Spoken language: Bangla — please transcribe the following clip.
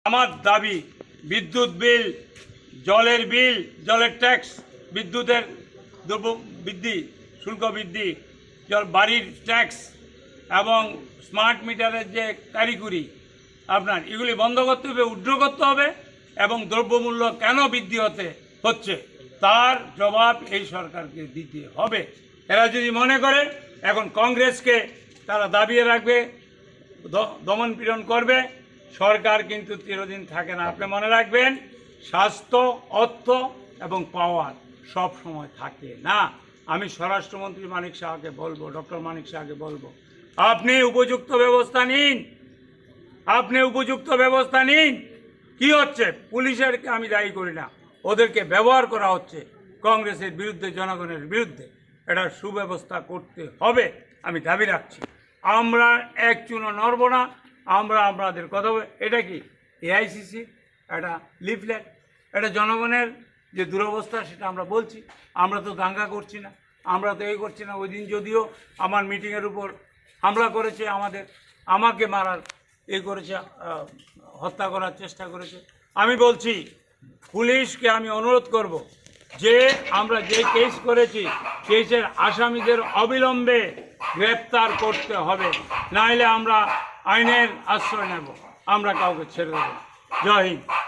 আমার দাবি বিদ্যুৎ বিল, জলের বিল, জলের ট্যাক্স, বিদ্যুতের দ্রব্য বৃদ্ধি, শুল্ক বৃদ্ধি, বাড়ির ট্যাক্স এবং স্মার্ট মিটারের যে কারিগরি আপনার এগুলি বন্ধ করতে হবে, উড্র করতে হবে এবং দ্রব্যমূল্য কেন বৃদ্ধি হচ্ছে তার জবাব এই সরকারকে দিতে হবে। এরা যদি মনে করে এখন কংগ্রেসকে তারা দাবিয়ে রাখবে, দমন পীড়ন করবে, সরকার কিন্তু চিরদিন থাকে না। আপনি মনে রাখবেন, স্বাস্থ্য, অর্থ এবং পাওয়ার সব সময় থাকে না। আমি স্বরাষ্ট্রমন্ত্রী মানিক সাহাকে বলবো, ডক্টর মানিক সাহাকে বলবো, আপনি উপযুক্ত ব্যবস্থা নিন, আপনি উপযুক্ত ব্যবস্থা নিন। কি হচ্ছে, পুলিশেরকে আমি দায়ী করি না, ওদেরকে ব্যবহার করা হচ্ছে কংগ্রেসের বিরুদ্ধে, জনগণের বিরুদ্ধে। এটা সুব্যবস্থা করতে হবে, আমি দাবি রাখছি। আমরা এক চুনো নড়ব না, আমরা আমাদের কথা। এটা কি এআইসিসি একটা লিফলেট, এটা জনগণের যে দুরবস্থা সেটা আমরা বলছি। আমরা তো দাঙ্গা করছি না, আমরা তো এই করছি না। ওই দিন যদিও আমার মিটিংয়ের উপর হামলা করেছে, আমাকে মারার করেছে, হত্যা করার চেষ্টা করেছে। আমি বলছি পুলিশকে আমি অনুরোধ করব যে আমরা যে কেস করেছি, কেসের আসামিদের অবিলম্বে গ্রেপ্তার করতে হবে, নাহলে আমরা আইনের আশ্রয় নেব, আমরা কাউকে ছেড়ে দেব না। জয় হিন্দ।